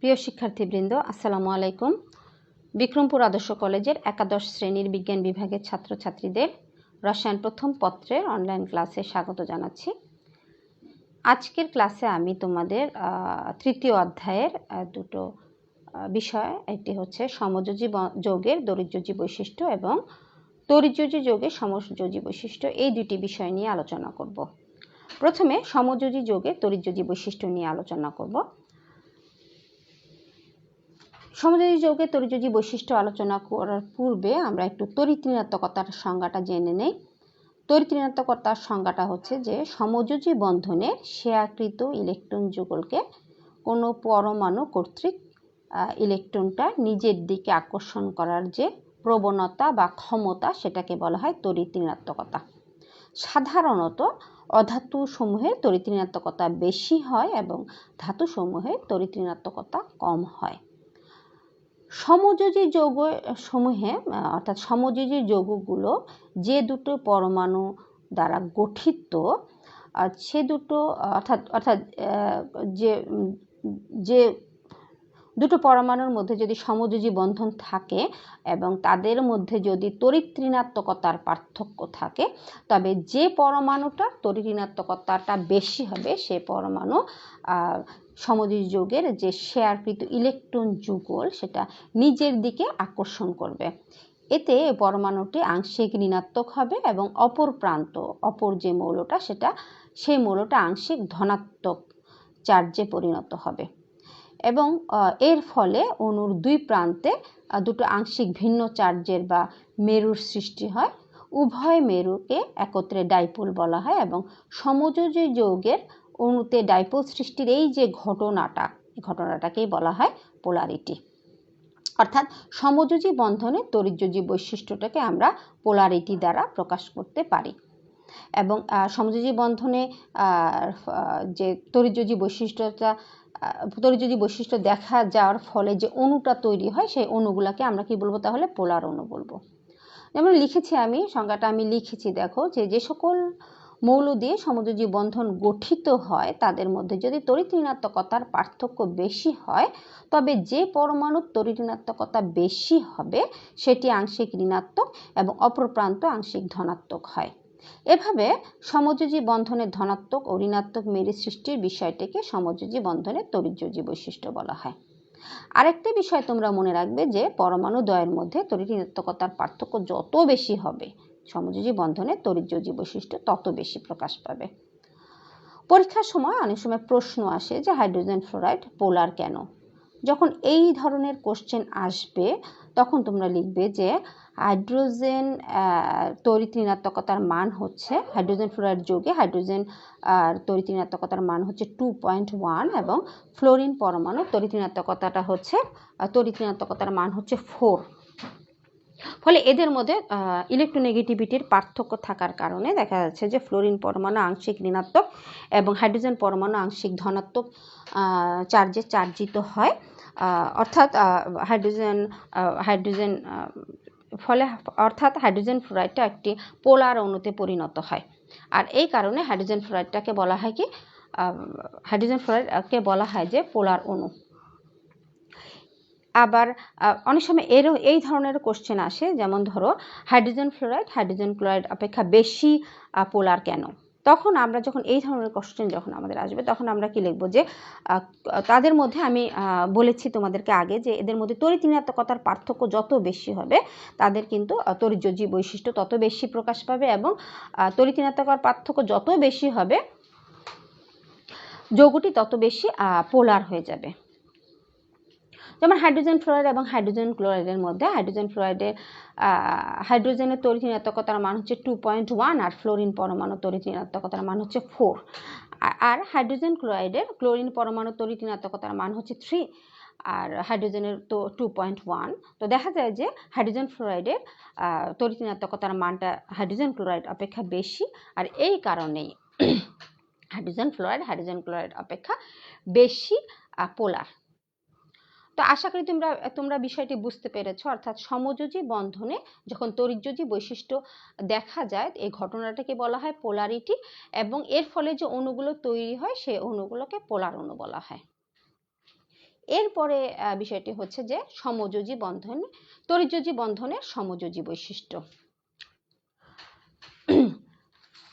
প্রিয় শিক্ষার্থীবৃন্দ, আসসালামু আলাইকুম। বিক্রমপুর আদর্শ কলেজের একাদশ শ্রেণীর বিজ্ঞান বিভাগের ছাত্রছাত্রীদের রসায়ন প্রথম পত্রের অনলাইন ক্লাসে স্বাগত জানাচ্ছি। আজকের ক্লাসে আমি তোমাদের তৃতীয় অধ্যায়ের দুটো বিষয়, একটি হচ্ছে সমযোজী যৌগের দরিদ্রযোজী বৈশিষ্ট্য এবং তড়িৎযোজী যৌগের সমযোজী বৈশিষ্ট্য, এই দুটি বিষয় নিয়ে আলোচনা করব। প্রথমে সমযোজী যৌগের তড়িৎযোজী বৈশিষ্ট্য নিয়ে আলোচনা করব। সমযোজী যৌগের তড়িৎযোজী বৈশিষ্ট্য আলোচনা করার পূর্বে আমরা একটু তড়িৎ ঋণাত্মকতার সংজ্ঞাটা জেনে নেই। তড়িৎ ঋণাত্মকতার সংজ্ঞাটা হচ্ছে যে সমযোজী বন্ধনের শেয়ারকৃত ইলেকট্রন যুগলকে কোনো পরমাণু কর্তৃক ইলেকট্রনটা নিজের দিকে আকর্ষণ করার যে প্রবণতা বা ক্ষমতা, সেটাকে বলা হয় তড়িৎ ঋণাত্মকতা। সাধারণত অধাতু সমূহে তড়িৎ ঋণাত্মকতা বেশি হয় এবং ধাতু সমূহে তড়িৎ ঋণাত্মকতা কম হয়। সমযোজী যৌগ সমূহে অর্থাৎ সমযোজী যৌগগুলো যে দুটো পরমাণু দ্বারা গঠিত, সে দুটো অর্থাৎ যে দুটো পরমাণুর মধ্যে যদি সমযোজী বন্ধন থাকে এবং তাদের মধ্যে যদি তড়িৎ ঋণাত্মকতার পার্থক্য থাকে, তবে যে পরমাণুটা তড়িৎ ঋণাত্মকতাটা বেশি হবে সে পরমাণু সমযোজী যৌগের যে শেয়ারকৃত ইলেকট্রন যুগল সেটা নিজের দিকে আকর্ষণ করবে। এতে পরমাণুটি আংশিক ঋণাত্মক হবে এবং অপর যে মৌলটা সেই মৌলটা আংশিক ধনাত্মক চার্জে পরিণত হবে এবং এর ফলে অণুর দুই প্রান্তে দুটো আংশিক ভিন্ন চার্জের বা মেরুর সৃষ্টি হয়। উভয় মেরুকে একত্রে ডাইপোল বলা হয় এবং সমযোজী যৌগের অণুতে ডাইপোল সৃষ্টির এই যে ঘটনাটাকেই বলা হয় পোলারিটি। অর্থাৎ সমযোজী বন্ধনের তড়িৎযোজী বৈশিষ্ট্যটাকে আমরা পোলারিটি দ্বারা প্রকাশ করতে পারি এবং সমযোজী বন্ধনে যে তড়িৎযোজী বৈশিষ্ট্য দেখা যাওয়ার ফলে যে অণুটা তৈরি হয়, সেই অণুগুলোকে আমরা কি বলবো? তাহলে পোলার অণু বলবো। যেমন লিখেছি সংজ্ঞাটা আমি লিখেছি, দেখো যে সকল মৌল দিয়ে সমযোজী বন্ধন গঠিত হয় তাদের মধ্যে যদি তড়িৎ ঋণাত্মকতার পার্থক্য বেশি হয়, তবে যে পরমাণুর তড়িৎ ঋণাত্মকতা বেশি হবে সেটি আংশিক ঋণাত্মক এবং অপর প্রান্ত আংশিক ধনাত্মক হয়। এভাবে সমযোজী বন্ধনের ধনাত্মক ও ঋণাত্মক মেরু সৃষ্টির বিষয়টিকে সমযোজী বন্ধনের তড়িৎযোজী বৈশিষ্ট্য বলা হয়। আরেকটি বিষয় তোমরা মনে রাখবে যে পরমাণু দ্বয়ের মধ্যে তড়িৎ ঋণাত্মকতার পার্থক্য যত বেশি হবে, সমযোজী বন্ধনের তড়িৎযোজী বৈশিষ্ট্য তত বেশি প্রকাশ পাবে। পরীক্ষার সময় অনেক সময় প্রশ্ন আসে যে হাইড্রোজেন ফ্লোরাইড পোলার কেন? যখন এই ধরনের কোশ্চেন আসবে তখন তোমরা লিখবে যে হাইড্রোজেন তড়িৎ ঋণাত্মকতার মান হচ্ছে, হাইড্রোজেন ফ্লোরাইড যৌগে হাইড্রোজেন তড়িৎ ঋণাত্মকতার মান হচ্ছে 2.1 এবং ফ্লোরিন পরমাণু তড়িৎ ঋণাত্মকতার মান হচ্ছে 4। ফলে এদের মধ্যে ইলেকট্রোনেগেটিভিটির পার্থক্য থাকার কারণে দেখা যাচ্ছে যে ফ্লোরিন পরমাণু আংশিক ঋণাত্মক এবং হাইড্রোজেন পরমাণু আংশিক ধনাত্মক চার্জে চার্জিত হয়। অর্থাৎ হাইড্রোজেন ফ্লোরাইডটা একটি পোলার অণুতে পরিণত হয়। আর এই কারণে হাইড্রোজেন ফ্লোরাইডকে বলা হয় যে পোলার অণু। আবার অনেক সময় এই ধরনের কোশ্চেন আসে, যেমন ধরো হাইড্রোজেন ক্লোরাইড অপেক্ষা বেশি পোলার কেন? তখন আমরা যখন এই ধরনের কোশ্চেন আমাদের আসবে তখন আমরা কি লিখব যে তাদের মধ্যে আমি বলেছি তোমাদেরকে আগে যে এদের মধ্যে তড়িৎ ঋণাত্মকতার পার্থক্য যত বেশি হবে তাদের কিন্তু তড়িৎযোজী বৈশিষ্ট্য তত বেশি প্রকাশ পাবে এবং তড়িৎ ঋণাত্মকতার পার্থক্য যত বেশি হবে যৌগটি তত বেশি পোলার হয়ে যাবে। যেমন হাইড্রোজেন ফ্লোরাইড এবং হাইড্রোজেন ক্লোরাইডের মধ্যে হাইড্রোজেনের তড়িৎ ঋণাত্মকতার মান হচ্ছে 2.1 আর ফ্লোরিন পরমাণু তড়িৎ ঋণাত্মকতার মান হচ্ছে 4। আর হাইড্রোজেন ক্লোরিন পরমাণু তড়িৎ ঋণাত্মকতার মান হচ্ছে 3 আর হাইড্রোজেনের তো 2.1। তো দেখা যায় যে হাইড্রোজেন ফ্লোরাইডের তড়িৎ ঋণাত্মকতার মানটা হাইড্রোজেন ক্লোরাইড অপেক্ষা বেশি, আর এই কারণেই হাইড্রোজেন ক্লোরাইড অপেক্ষা বেশি পোলার। তো আশা করি তোমরা বিষয়টি বুঝতে পেরেছো। অর্থাৎ সমযোজী বন্ধনে যখন তড়িৎযোজী বৈশিষ্ট্য দেখা যায় এই ঘটনাটাকে বলা হয় পোলারিটি এবং এর ফলে যে অণুগুলো তৈরি হয় সেই অণুগুলোকে পোলার অণু বলা হয়। এরপরে বিষয়টি হচ্ছে যে সমযোজী বন্ধন, তড়িৎযোজী বন্ধনের সমযোজী বৈশিষ্ট্য।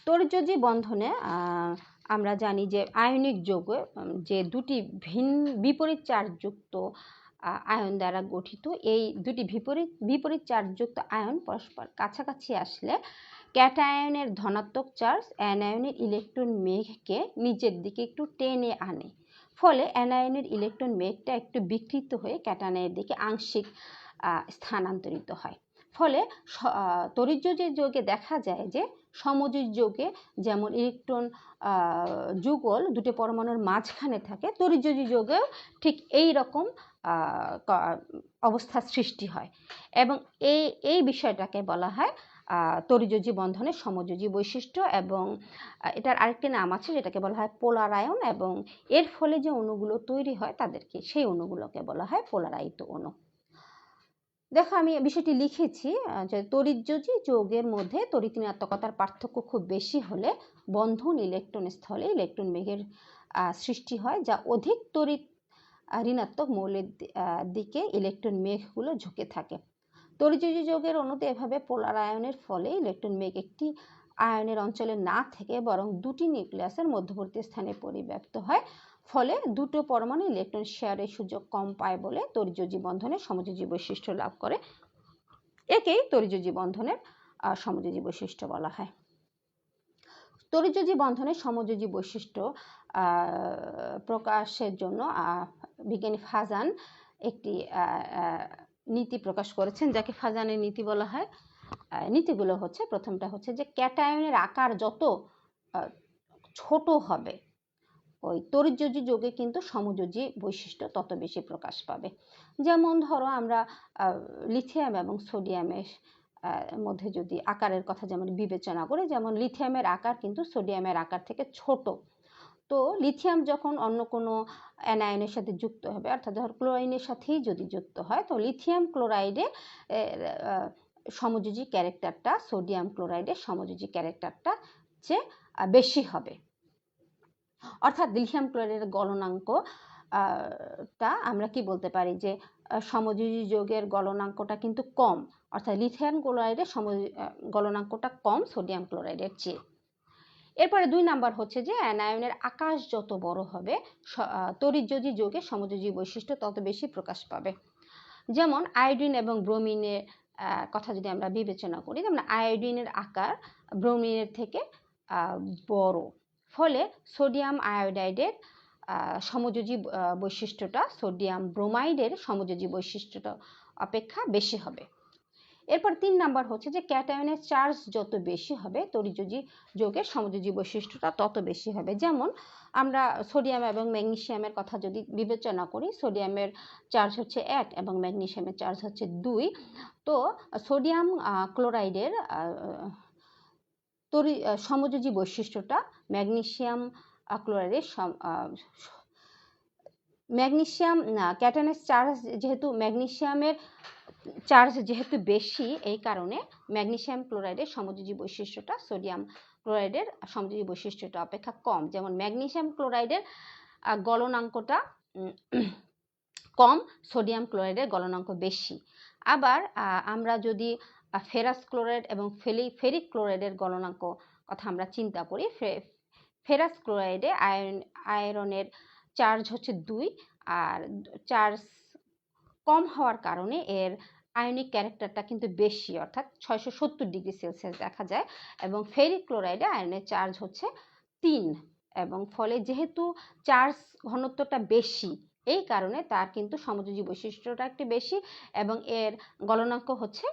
তড়িৎযোজী বন্ধনে আমরা জানি যে আয়নিক যৌগ যে দুটি বিপরীত চার্জযুক্ত আয়ন দ্বারা গঠিত, এই দুটি বিপরীত চার্জযুক্ত আয়ন পরস্পর কাছাকাছি আসলে ক্যাটায়নের ধনাত্মক চার্জ অ্যানায়নের ইলেকট্রন মেঘকে নিচের দিকে একটু টেনে আনে, ফলে অ্যানায়নের ইলেকট্রন মেঘটা একটু বিকৃত হয়ে ক্যাটায়নের দিকে আংশিক স্থানান্তরিত হয়। ফলে তড়িৎযোজী যৌগে দেখা যায় যে সমযোজী যৌগে যেমন ইলেকট্রন যুগল দুটো পরমাণুর মাঝখানে থাকে, তড়িৎযোজী যৌগেও ঠিক এই রকম অবস্থার সৃষ্টি হয়, এবং এই বিষয়টাকে বলা হয় তড়িৎযোজী বন্ধনের সমযোজী বৈশিষ্ট্য। এবং এটার আরেকটি নাম আছে যেটাকে বলা হয় পোলার আয়ন, এবং এর ফলে যে অণুগুলো তৈরি হয় তাদেরকে, সেই অণুগুলোকে বলা হয় পোলারায়িত অণু। দেখো আমি বিষয়টি লিখেছি যে তড়িৎযোজী যৌগের মধ্যে তড়িৎ ঋণাত্মকতার পার্থক্য খুব বেশি হলে বন্ধন ইলেকট্রন স্থলে ইলেকট্রন মেঘের সৃষ্টি হয়, যা অধিক তড়িৎ ঋণাত্মক মৌলের দিকে ইলেকট্রন মেঘগুলো ঝুঁকে থাকে। তড়িৎযোজী যৌগের অণুতে এভাবে পোলার আয়নের ফলে ইলেকট্রন মেঘ একটি আয়নের অঞ্চলে না থেকে বরং দুটি নিউক্লিয়াসের মধ্যবর্তী স্থানে পরিব্যাপ্ত হয়, ফলে দুটো পরমাণু ইলেকট্রন শেয়ারের সুযোগ কম পায় বলে তড়িৎযোজী বন্ধনের সমযোজী বৈশিষ্ট্য লাভ করে। একেই তড়িৎযোজী বন্ধনের সমযোজী বৈশিষ্ট্য বলা হয়। তড়িৎযোজী বন্ধনের সমযোজী বৈশিষ্ট্য প্রকাশের জন্য বিজ্ঞানী ফাজান একটি নীতি প্রকাশ করেছেন, যাকে ফাজানের নীতি বলা হয়। নীতিগুলো হচ্ছে, প্রথমটা হচ্ছে যে ক্যাটায়নের আকার যত ছোট হবে ওই তড়িৎযোজী যৌগে কিন্তু সমযোজী বৈশিষ্ট্য তত বেশি প্রকাশ পাবে। যেমন ধরো আমরা লিথিয়াম এবং সোডিয়ামের মধ্যে যদি আকারের কথা যেমন বিবেচনা করি, যেমন লিথিয়ামের আকার কিন্তু সোডিয়ামের আকার থেকে ছোট। তো লিথিয়াম যখন অন্য কোনো অ্যানায়নের সাথে যুক্ত হবে, অর্থাৎ ধর ক্লোরাইনের সাথেই যদি যুক্ত হয়, তো লিথিয়াম ক্লোরাইডে সমযোজী ক্যারেক্টারটা সোডিয়াম ক্লোরাইডের সমযোজী ক্যারেক্টারটা চেয়ে বেশি হবে। অর্থাৎ লিথিয়াম ক্লোরাইডের গলনাঙ্ক টা আমরা কি বলতে পারি যে সমযোজী যৌগের গলনাঙ্কটা কিন্তু কম, অর্থাৎ লিথিয়াম ক্লোরাইডের গলনাঙ্কটা কম সোডিয়াম ক্লোরাইডের চেয়ে। এরপরে 2 নাম্বার হচ্ছে যে অ্যানায়নের আকার যত বড় হবে তড়িৎযোজী যৌগের সমযোজী বৈশিষ্ট্য তত বেশি প্রকাশ পাবে। যেমন আয়োডিন এবং ব্রোমিনের কথা যদি আমরা বিবেচনা করি, যেমন আয়োডিনের আকার ব্রোমিনের থেকে বড়, ফলে সোডিয়াম আয়োডাইডের সমযোজী বৈশিষ্ট্যটা সোডিয়াম ব্রোমাইডের সমযোজী বৈশিষ্ট্যটা অপেক্ষা বেশি হবে। এরপর 3 নাম্বার হচ্ছে যে ক্যাটায়নের চার্জ যত বেশি হবে তড়িৎযোজী যৌগের সমযোজী বৈশিষ্ট্যটা তত বেশি হবে। যেমন আমরা সোডিয়াম এবং ম্যাগনেসিয়ামের কথা যদি বিবেচনা করি, সোডিয়ামের চার্জ হচ্ছে 1 এবং ম্যাগনেসিয়ামের চার্জ হচ্ছে 2। তো সোডিয়াম ক্লোরাইডের সমযোজী বৈশিষ্ট্যটা ম্যাগনেসিয়াম ক্লোরাইডের ক্যাটায়নের চার্জ যেহেতু ম্যাগনেসিয়ামের চার্জ যেহেতু বেশি, এই কারণে ম্যাগনেসিয়াম ক্লোরাইডের সমযোজী বৈশিষ্ট্যটা সোডিয়াম ক্লোরাইডের সমযোজী বৈশিষ্ট্যটা অপেক্ষা কম। যেমন ম্যাগনেসিয়াম ক্লোরাইডের গলনাঙ্কটা কম, সোডিয়াম ক্লোরাইডের গলনাঙ্ক বেশি। আবার আমরা যদি ফেরাস ক্লোরাইড এবং ফেরিক ক্লোরাইডের গলনাঙ্ক কথা আমরা চিন্তা করি, ফেরাস ক্লোরাইডে আয়রনের চার্জ হচ্ছে 2, আর চার্জ কম হওয়ার কারণে এর আয়নিক ক্যারেক্টারটা কিন্তু বেশি, অর্থাৎ 670 ডিগ্রি সেলসিয়াস দেখা যায়, এবং ফেরিক ক্লোরাইডে আয়নের চার্জ হচ্ছে 3, এবং ফলে যেহেতু চার্জ ঘনত্বটা বেশি এই কারণে তার কিন্তু সমযোজী বৈশিষ্ট্যটা একটু বেশি, এবং এর গলনাঙ্ক হচ্ছে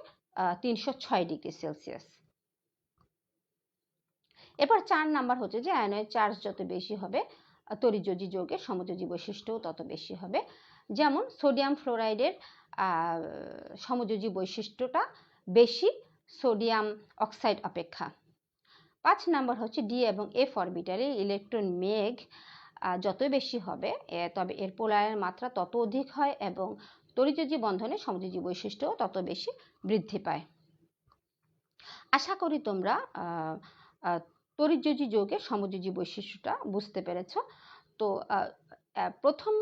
306 ডিগ্রি সেলসিয়াস। এরপর 4 নাম্বার হচ্ছে যে আয়নের চার্জ যত বেশি হবে তড়িৎযোজী যৌগের সমযোজী বৈশিষ্ট্যও তত বেশি হবে। যেমন সোডিয়াম ফ্লোরাইডের সমযোজী বৈশিষ্ট্যটা বেশি সোডিয়াম অক্সাইড অপেক্ষা। 5 নাম্বার হচ্ছে ডি এবং এফ অরবিটালে ইলেকট্রন মেঘ যত বেশি হবে তবে এর পোলারের মাত্রা তত অধিক হয় এবং তড়িৎযোজী বন্ধনের সমযোজী বৈশিষ্ট্য তত বেশি বৃদ্ধি পায়। আশা করি তোমরা তড়িৎযোজী যৌগের সমযোজী বৈশিষ্ট্যটা বুঝতে পেরেছ। তো প্রথম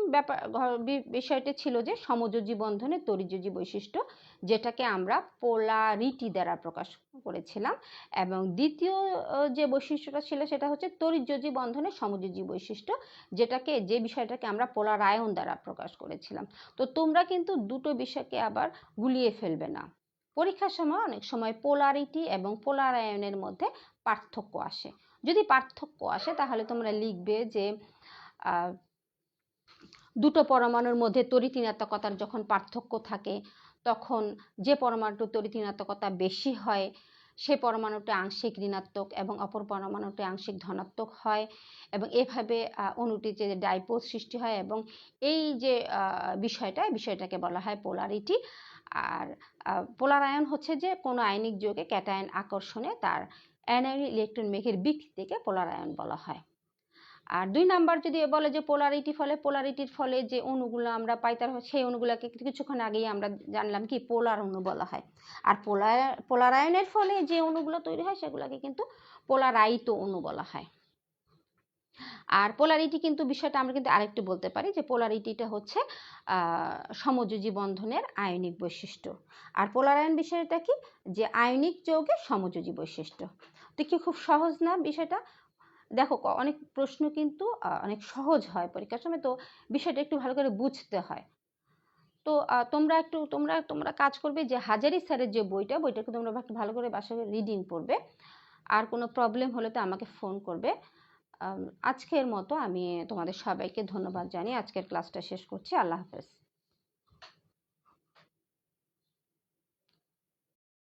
বিষয়টি ছিল যে সমযোজী বন্ধনের তড়িৎযোজী বৈশিষ্ট্য, যেটাকে আমরা পোলারিটি দ্বারা প্রকাশ করেছিলাম, এবং দ্বিতীয় যে বৈশিষ্ট্যটা ছিল সেটা হচ্ছে তড়িৎযোজী বন্ধনের সমযোজী বৈশিষ্ট্য, যে বিষয়টাকে আমরা পোলার আয়ন দ্বারা প্রকাশ করেছিলাম। তো তোমরা কিন্তু দুটো বিষয়কে আবার গুলিয়ে ফেলবে না। পরীক্ষার সময় অনেক সময় পোলারিটি এবং পোলার আয়নের মধ্যে পার্থক্য আসে। যদি পার্থক্য আসে তাহলে তোমরা লিখবে যে দুটো পরমাণুর মধ্যে তড়িৎ-ঋণাত্মকতার যখন পার্থক্য থাকে, তখন যে পরমাণুটির তড়িৎ-ঋণাত্মকতা বেশি হয় সে পরমাণুটি আংশিক ঋণাত্মক এবং অপর পরমাণুটি আংশিক ধনাত্মক হয়, এবং এভাবে অণুটির যে ডাইপোল সৃষ্টি হয়, এবং এই যে বিষয়টাকে বলা হয় পোলারিটি। আর পোলার আয়ন হচ্ছে যে কোনো আয়নিক যৌগে ক্যাটায়ন আকর্ষণে তার অ্যানায়নিক ইলেকট্রন মেঘের বিকৃতিকে পোলার আয়ন বলা হয়। আর 2 নাম্বার যদি বলে যে পোলারিটির ফলে যে অণুগুলো আমরা পাই, তার সেই অণুগুলোকে কিছুক্ষণ আগেই আমরা জানলাম কি পোলার অণু বলা হয়। আর পোলারায়নের ফলে যে অণুগুলো তৈরি হয় সেগুলোকে কিন্তু পোলারাইত অণু বলা হয়। আর পোলারিটি কিন্তু বিষয়টা আমরা কিন্তু আরেকটু বলতে পারি যে পোলারিটিটা হচ্ছে সমযোজী বন্ধনের আয়নিক বৈশিষ্ট্য, আর পোলারায়ন বিষয়টা কি, যে আয়নিক যৌগের সমযোজী বৈশিষ্ট্য। তো কি খুব সহজ না বিষয়টা? দেখো অনেক প্রশ্ন কিন্তু অনেক সহজ হয় পরীক্ষার সময়, তো বিষয়টা একটু ভালো করে বুঝতে হয়। তো তোমরা কাজ করবে যে হাজারি স্যারের যে বইটাকে তোমরা একটু ভালো করে বাসায় রিডিং করবে। আর কোনো প্রবলেম হলে তো আমাকে ফোন করবে। আজকের মতো আমি তোমাদের সবাইকে ধন্যবাদ জানিয়ে আজকের ক্লাসটা শেষ করছি। আল্লাহ হাফেজ।